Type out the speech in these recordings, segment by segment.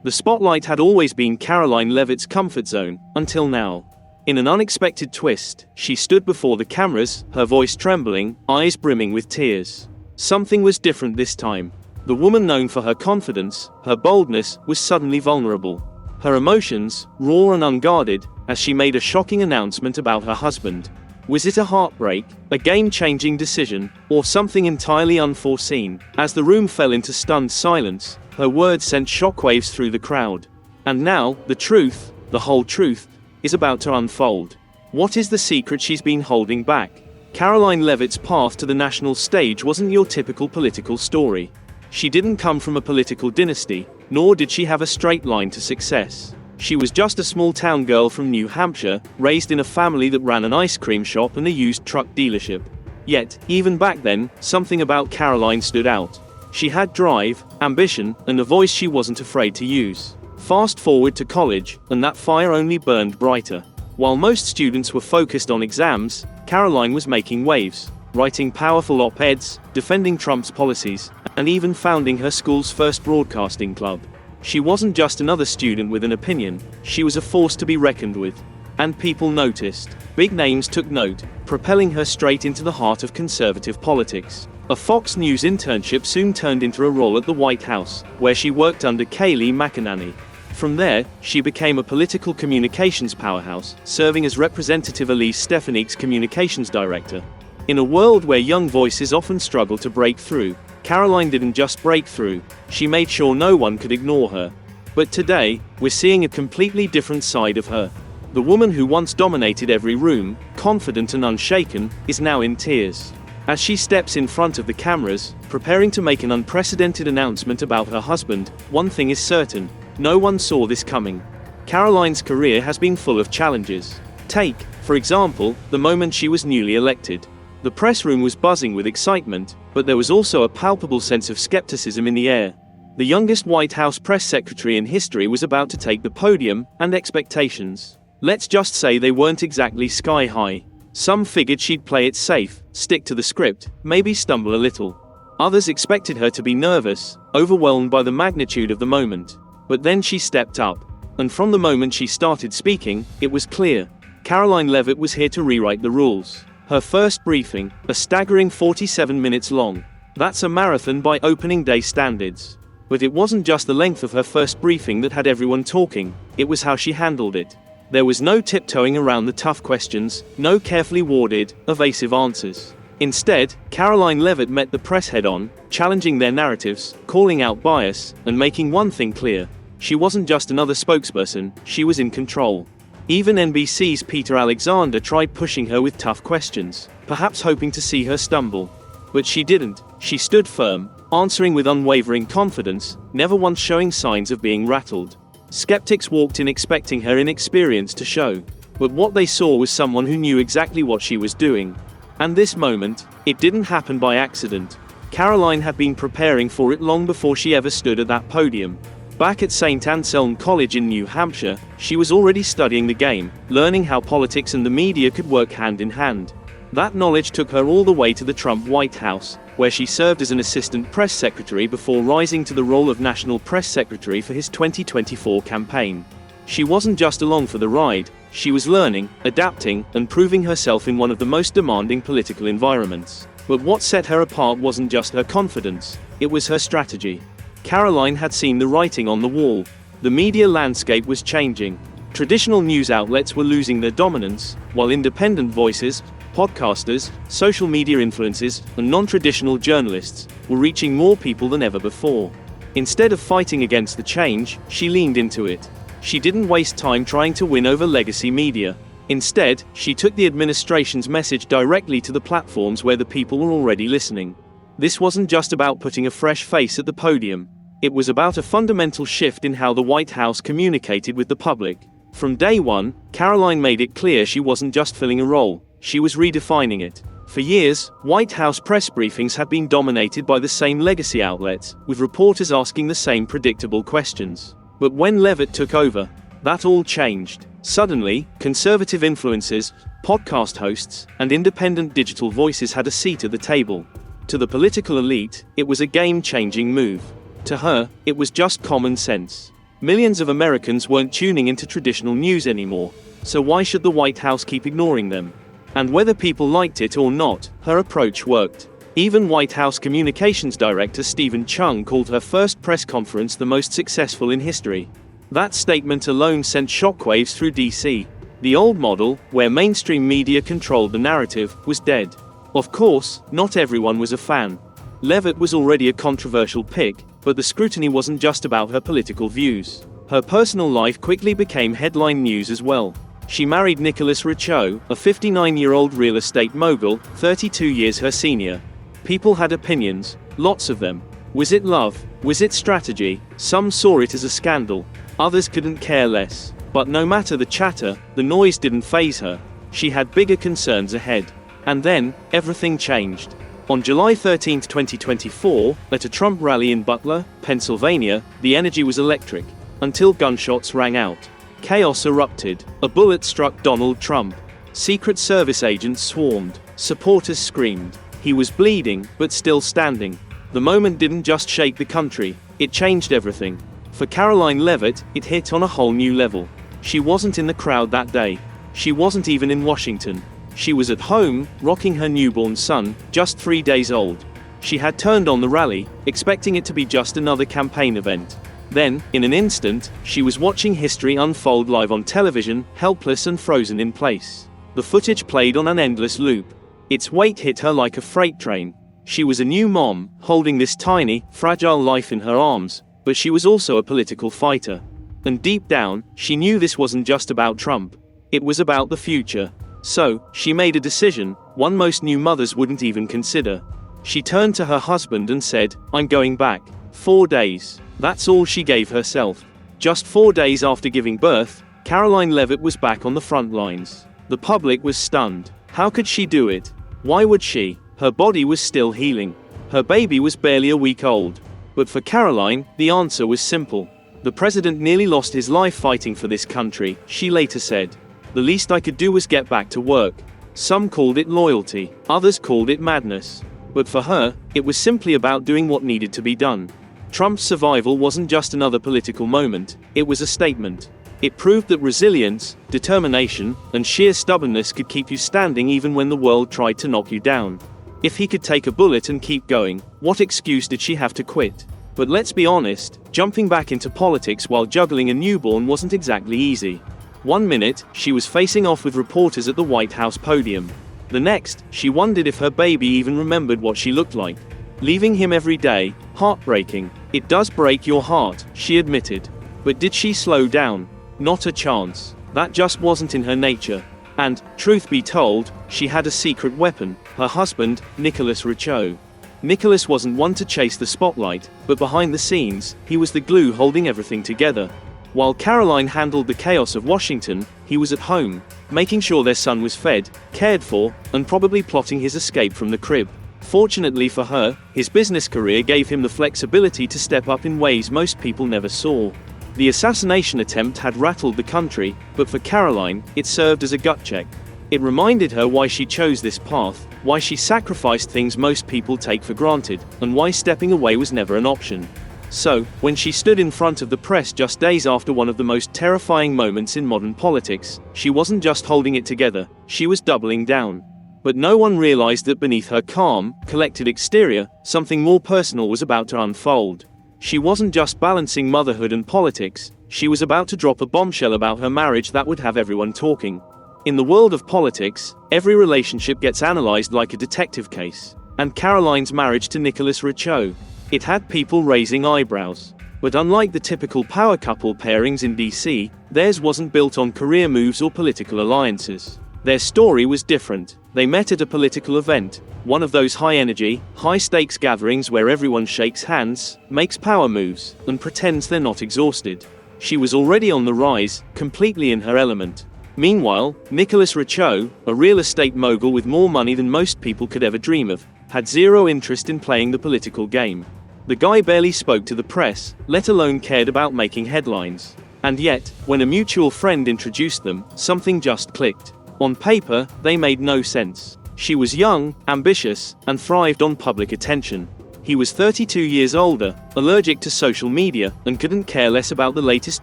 The spotlight had always been Karoline Leavitt's comfort zone, until now. In an unexpected twist, she stood before the cameras, her voice trembling, eyes brimming with tears. Something was different this time. The woman known for her confidence, her boldness, was suddenly vulnerable. Her emotions, raw and unguarded, as she made a shocking announcement about her husband. Was it a heartbreak, a game-changing decision, or something entirely unforeseen? As the room fell into stunned silence, her words sent shockwaves through the crowd. And now, the truth, the whole truth, is about to unfold. What is the secret she's been holding back? Karoline Leavitt's path to the national stage wasn't your typical political story. She didn't come from a political dynasty, nor did she have a straight line to success. She was just a small-town girl from New Hampshire, raised in a family that ran an ice cream shop and a used truck dealership. Yet, even back then, something about Karoline stood out. She had drive, ambition, and a voice she wasn't afraid to use. Fast forward to college, and that fire only burned brighter. While most students were focused on exams, Karoline was making waves, writing powerful op-eds, defending Trump's policies, and even founding her school's first broadcasting club. She wasn't just another student with an opinion, she was a force to be reckoned with. And people noticed. Big names took note, propelling her straight into the heart of conservative politics. A Fox News internship soon turned into a role at the White House, where she worked under Kayleigh McEnany. From there, she became a political communications powerhouse, serving as Representative Elise Stefanik's communications director. In a world where young voices often struggle to break through, Karoline didn't just break through, she made sure no one could ignore her. But today, we're seeing a completely different side of her. The woman who once dominated every room, confident and unshaken, is now in tears. As she steps in front of the cameras, preparing to make an unprecedented announcement about her husband, one thing is certain: no one saw this coming. Karoline's career has been full of challenges. Take, for example, the moment she was newly elected. The press room was buzzing with excitement, but there was also a palpable sense of skepticism in the air. The youngest White House press secretary in history was about to take the podium, and expectations, let's just say, they weren't exactly sky high. Some figured she'd play it safe, stick to the script, maybe stumble a little. Others expected her to be nervous, overwhelmed by the magnitude of the moment. But then she stepped up. And from the moment she started speaking, it was clear. Karoline Leavitt was here to rewrite the rules. Her first briefing, a staggering 47 minutes long. That's a marathon by opening day standards. But it wasn't just the length of her first briefing that had everyone talking, it was how she handled it. There was no tiptoeing around the tough questions, no carefully worded, evasive answers. Instead, Karoline Leavitt met the press head-on, challenging their narratives, calling out bias, and making one thing clear: she wasn't just another spokesperson, she was in control. Even NBC's Peter Alexander tried pushing her with tough questions, perhaps hoping to see her stumble. But she didn't. She stood firm, answering with unwavering confidence, never once showing signs of being rattled. Skeptics walked in expecting her inexperience to show. But what they saw was someone who knew exactly what she was doing. And this moment, it didn't happen by accident. Karoline had been preparing for it long before she ever stood at that podium. Back at St. Anselm College in New Hampshire, she was already studying the game, learning how politics and the media could work hand in hand. That knowledge took her all the way to the Trump White House, where she served as an assistant press secretary before rising to the role of national press secretary for his 2024 campaign. She wasn't just along for the ride, she was learning, adapting, and proving herself in one of the most demanding political environments. But what set her apart wasn't just her confidence, it was her strategy. Karoline had seen the writing on the wall. The media landscape was changing. Traditional news outlets were losing their dominance, while independent voices, podcasters, social media influencers, and non-traditional journalists were reaching more people than ever before. Instead of fighting against the change, she leaned into it. She didn't waste time trying to win over legacy media. Instead, she took the administration's message directly to the platforms where the people were already listening. This wasn't just about putting a fresh face at the podium. It was about a fundamental shift in how the White House communicated with the public. From day one, Karoline made it clear she wasn't just filling a role, she was redefining it. For years, White House press briefings had been dominated by the same legacy outlets, with reporters asking the same predictable questions. But when Leavitt took over, that all changed. Suddenly, conservative influencers, podcast hosts, and independent digital voices had a seat at the table. To the political elite, it was a game-changing move. To her, it was just common sense. Millions of Americans weren't tuning into traditional news anymore, so why should the White House keep ignoring them? And whether people liked it or not, her approach worked. Even White House Communications Director Stephen Chung called her first press conference the most successful in history. That statement alone sent shockwaves through DC. The old model, where mainstream media controlled the narrative, was dead. Of course, not everyone was a fan. Leavitt was already a controversial pick, but the scrutiny wasn't just about her political views. Her personal life quickly became headline news as well. She married Nicholas Richo, a 59-year-old real estate mogul, 32 years her senior. People had opinions, lots of them. Was it love? Was it strategy? Some saw it as a scandal. Others couldn't care less. But no matter the chatter, the noise didn't faze her. She had bigger concerns ahead. And then, everything changed. On July 13, 2024, at a Trump rally in Butler, Pennsylvania, the energy was electric, until gunshots rang out. Chaos erupted. A bullet struck Donald Trump. Secret Service agents swarmed. Supporters screamed. He was bleeding, but still standing. The moment didn't just shake the country, it changed everything. For Karoline Leavitt, it hit on a whole new level. She wasn't in the crowd that day. She wasn't even in Washington. She was at home, rocking her newborn son, just 3 days old. She had turned on the rally, expecting it to be just another campaign event. Then, in an instant, she was watching history unfold live on television, helpless and frozen in place. The footage played on an endless loop. Its weight hit her like a freight train. She was a new mom, holding this tiny, fragile life in her arms, but she was also a political fighter. And deep down, she knew this wasn't just about Trump. It was about the future. So, she made a decision, one most new mothers wouldn't even consider. She turned to her husband and said, "I'm going back. 4 days." That's all she gave herself. Just 4 days after giving birth, Karoline Leavitt was back on the front lines. The public was stunned. How could she do it? Why would she? Her body was still healing. Her baby was barely a week old. But for Karoline, the answer was simple. The president nearly lost his life fighting for this country, she later said. The least I could do was get back to work. Some called it loyalty, others called it madness. But for her, it was simply about doing what needed to be done. Trump's survival wasn't just another political moment, it was a statement. It proved that resilience, determination, and sheer stubbornness could keep you standing even when the world tried to knock you down. If he could take a bullet and keep going, what excuse did she have to quit? But let's be honest, jumping back into politics while juggling a newborn wasn't exactly easy. 1 minute, she was facing off with reporters at the White House podium. The next, she wondered if her baby even remembered what she looked like. Leaving him every day, heartbreaking. It does break your heart, she admitted. But did she slow down? Not a chance. That just wasn't in her nature. And, truth be told, she had a secret weapon, her husband, Nicholas Richo. Nicholas wasn't one to chase the spotlight, but behind the scenes, he was the glue holding everything together. While Karoline handled the chaos of Washington, he was at home, making sure their son was fed, cared for, and probably plotting his escape from the crib. Fortunately for her, his business career gave him the flexibility to step up in ways most people never saw. The assassination attempt had rattled the country, but for Karoline, it served as a gut check. It reminded her why she chose this path, why she sacrificed things most people take for granted, and why stepping away was never an option. So, when she stood in front of the press just days after one of the most terrifying moments in modern politics, she wasn't just holding it together, she was doubling down. But no one realized that beneath her calm, collected exterior, something more personal was about to unfold. She wasn't just balancing motherhood and politics, she was about to drop a bombshell about her marriage that would have everyone talking. In the world of politics, every relationship gets analyzed like a detective case. And Karoline's marriage to Nicholas Richo, it had people raising eyebrows. But unlike the typical power couple pairings in DC, theirs wasn't built on career moves or political alliances. Their story was different. They met at a political event, one of those high-energy, high-stakes gatherings where everyone shakes hands, makes power moves, and pretends they're not exhausted. She was already on the rise, completely in her element. Meanwhile, Nicholas Richo, a real estate mogul with more money than most people could ever dream of, had zero interest in playing the political game. The guy barely spoke to the press, let alone cared about making headlines. And yet, when a mutual friend introduced them, something just clicked. On paper, they made no sense. She was young, ambitious, and thrived on public attention. He was 32 years older, allergic to social media, and couldn't care less about the latest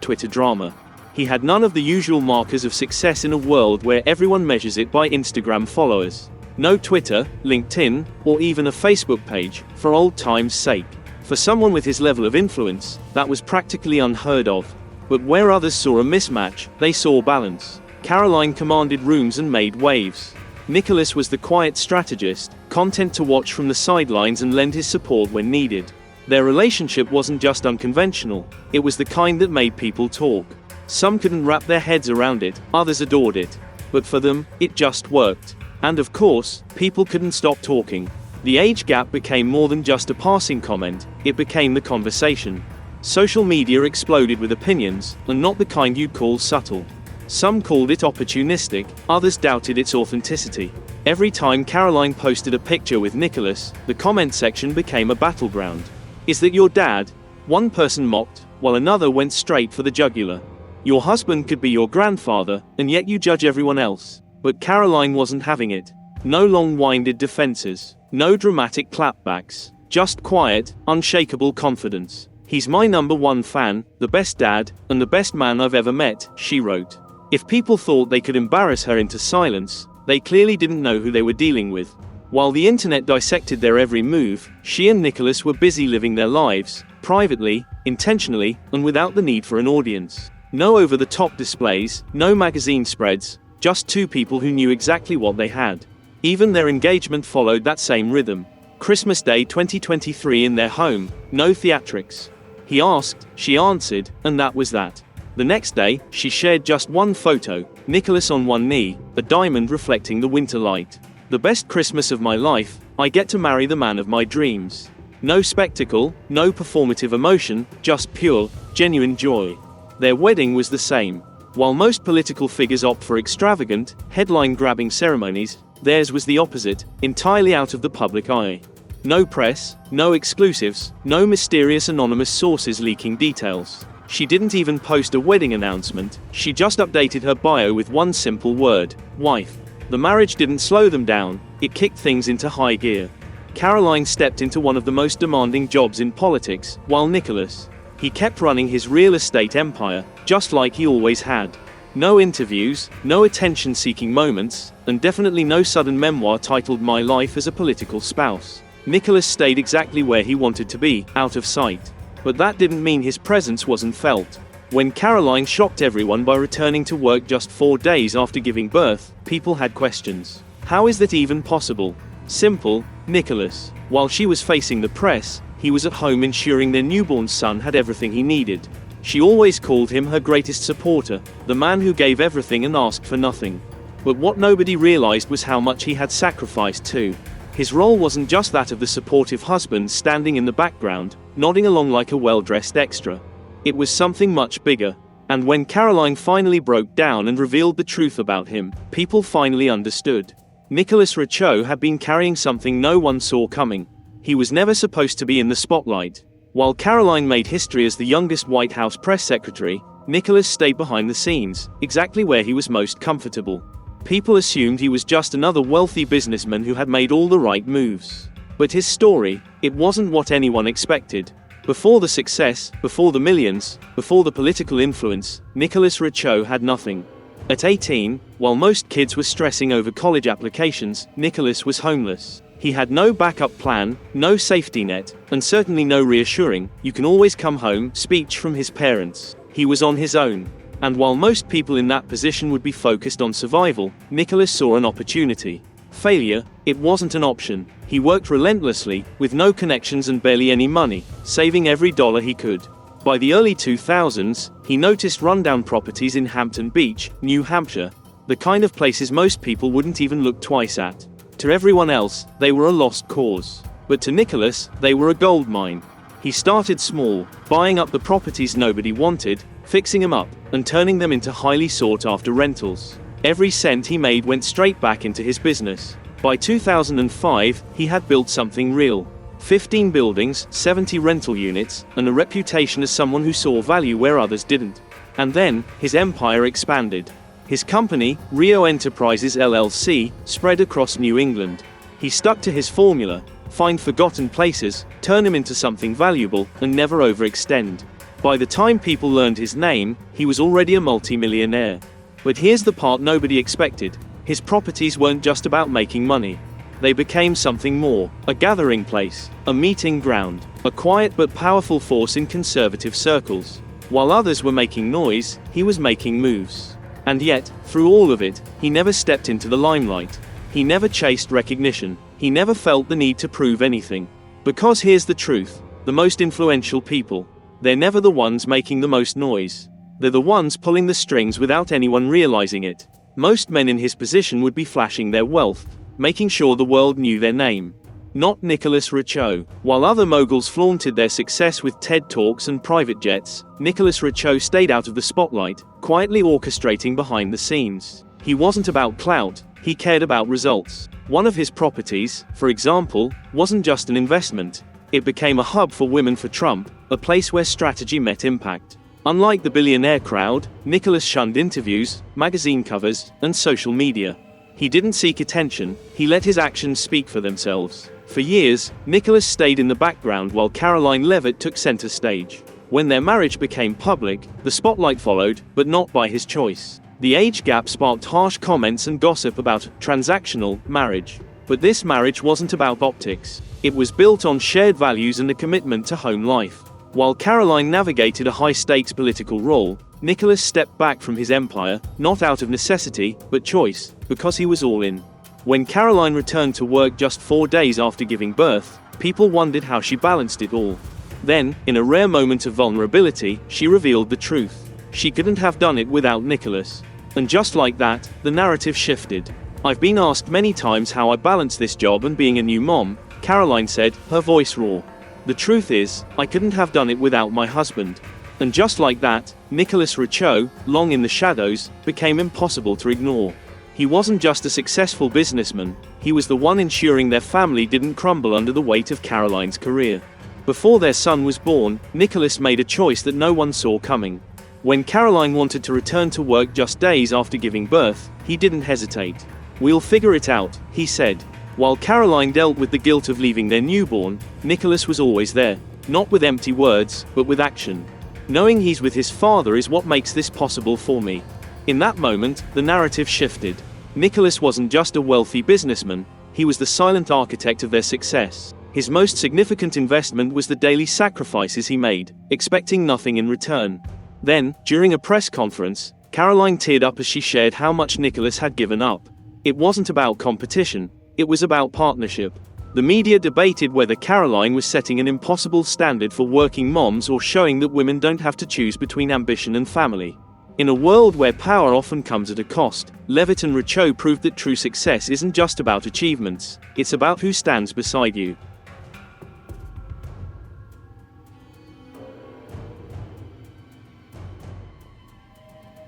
Twitter drama. He had none of the usual markers of success in a world where everyone measures it by Instagram followers. No Twitter, LinkedIn, or even a Facebook page, for old time's sake. For someone with his level of influence, that was practically unheard of. But where others saw a mismatch, they saw balance. Karoline commanded rooms and made waves. Nicholas was the quiet strategist, content to watch from the sidelines and lend his support when needed. Their relationship wasn't just unconventional, it was the kind that made people talk. Some couldn't wrap their heads around it, others adored it. But for them, it just worked. And of course, people couldn't stop talking. The age gap became more than just a passing comment, it became the conversation. Social media exploded with opinions, and not the kind you'd call subtle. Some called it opportunistic, others doubted its authenticity. Every time Karoline posted a picture with Nicholas, the comment section became a battleground. "Is that your dad?" One person mocked, while another went straight for the jugular. "Your husband could be your grandfather, and yet you judge everyone else." But Karoline wasn't having it. No long-winded defenses, no dramatic clapbacks, just quiet, unshakable confidence. "He's my number one fan, the best dad, and the best man I've ever met," she wrote. If people thought they could embarrass her into silence, they clearly didn't know who they were dealing with. While the internet dissected their every move, she and Nicholas were busy living their lives, privately, intentionally, and without the need for an audience. No over-the-top displays, no magazine spreads, just two people who knew exactly what they had. Even their engagement followed that same rhythm. Christmas Day 2023 in their home, no theatrics. He asked, she answered, and that was that. The next day, she shared just one photo, Nicholas on one knee, a diamond reflecting the winter light. "The best Christmas of my life, I get to marry the man of my dreams." No spectacle, no performative emotion, just pure, genuine joy. Their wedding was the same. While most political figures opt for extravagant, headline-grabbing ceremonies, theirs was the opposite, entirely out of the public eye. No press, no exclusives, no mysterious anonymous sources leaking details. She didn't even post a wedding announcement, she just updated her bio with one simple word, wife. The marriage didn't slow them down, it kicked things into high gear. Karoline stepped into one of the most demanding jobs in politics, while Nicholas, he kept running his real estate empire, just like he always had. No interviews, no attention-seeking moments, and definitely no sudden memoir titled My Life as a Political Spouse. Nicholas stayed exactly where he wanted to be, out of sight. But that didn't mean his presence wasn't felt. When Karoline shocked everyone by returning to work just 4 days after giving birth, people had questions. How is that even possible? Simple, Nicholas. While she was facing the press, he was at home ensuring their newborn son had everything he needed. She always called him her greatest supporter, the man who gave everything and asked for nothing. But what nobody realized was how much he had sacrificed too. His role wasn't just that of the supportive husband standing in the background, nodding along like a well-dressed extra. It was something much bigger. And when Karoline finally broke down and revealed the truth about him, people finally understood. Nicholas Rochot had been carrying something no one saw coming. He was never supposed to be in the spotlight. While Karoline made history as the youngest White House press secretary, Nicholas stayed behind the scenes, exactly where he was most comfortable. People assumed he was just another wealthy businessman who had made all the right moves. But his story, it wasn't what anyone expected. Before the success, before the millions, before the political influence, Nicholas Rochot had nothing. At 18, while most kids were stressing over college applications, Nicholas was homeless. He had no backup plan, no safety net, and certainly no reassuring, "you can always come home" speech from his parents. He was on his own. And while most people in that position would be focused on survival, Nicholas saw an opportunity. Failure, it wasn't an option. He worked relentlessly, with no connections and barely any money, saving every dollar he could. By the early 2000s, he noticed rundown properties in Hampton Beach, New Hampshire, the kind of places most people wouldn't even look twice at. To everyone else, they were a lost cause. But to Nicholas, they were a gold mine. He started small, buying up the properties nobody wanted, fixing them up, and turning them into highly sought-after rentals. Every cent he made went straight back into his business. By 2005, he had built something real. 15 buildings, 70 rental units, and a reputation as someone who saw value where others didn't. And then, his empire expanded. His company, Rio Enterprises LLC, spread across New England. He stuck to his formula: find forgotten places, turn him into something valuable, and never overextend. By the time people learned his name, he was already a multi-millionaire. But here's the part nobody expected. His properties weren't just about making money. They became something more, a gathering place, a meeting ground, a quiet but powerful force in conservative circles. While others were making noise, he was making moves. And yet, through all of it, he never stepped into the limelight. He never chased recognition. He never felt the need to prove anything. Because here's the truth, the most influential people, they're never the ones making the most noise. They're the ones pulling the strings without anyone realizing it. Most men in his position would be flashing their wealth, making sure the world knew their name. Not Nicholas Richaud. While other moguls flaunted their success with TED Talks and private jets, Nicholas Richaud stayed out of the spotlight, quietly orchestrating behind the scenes. He wasn't about clout, he cared about results. One of his properties, for example, wasn't just an investment. It became a hub for Women for Trump, a place where strategy met impact. Unlike the billionaire crowd, Nicholas shunned interviews, magazine covers, and social media. He didn't seek attention, he let his actions speak for themselves. For years, Nicholas stayed in the background while Karoline Leavitt took center stage. When their marriage became public, the spotlight followed, but not by his choice. The age gap sparked harsh comments and gossip about transactional marriage. But this marriage wasn't about optics. It was built on shared values and a commitment to home life. While Karoline navigated a high-stakes political role, Nicholas stepped back from his empire, not out of necessity, but choice, because he was all in. When Karoline returned to work just 4 days after giving birth, people wondered how she balanced it all. Then, in a rare moment of vulnerability, she revealed the truth. She couldn't have done it without Nicholas. And just like that, the narrative shifted. "I've been asked many times how I balance this job and being a new mom," Karoline said, her voice raw. "The truth is, I couldn't have done it without my husband." And just like that, Nicholas Richaud, long in the shadows, became impossible to ignore. He wasn't just a successful businessman, he was the one ensuring their family didn't crumble under the weight of Karoline's career. Before their son was born, Nicholas made a choice that no one saw coming. When Karoline wanted to return to work just days after giving birth, he didn't hesitate. "We'll figure it out," he said. While Karoline dealt with the guilt of leaving their newborn, Nicholas was always there, not with empty words, but with action. "Knowing he's with his father is what makes this possible for me." In that moment, the narrative shifted. Nicholas wasn't just a wealthy businessman, he was the silent architect of their success. His most significant investment was the daily sacrifices he made, expecting nothing in return. Then, during a press conference, Karoline teared up as she shared how much Nicholas had given up. It wasn't about competition, it was about partnership. The media debated whether Karoline was setting an impossible standard for working moms or showing that women don't have to choose between ambition and family. In a world where power often comes at a cost, Leavitt and Richaud proved that true success isn't just about achievements, it's about who stands beside you.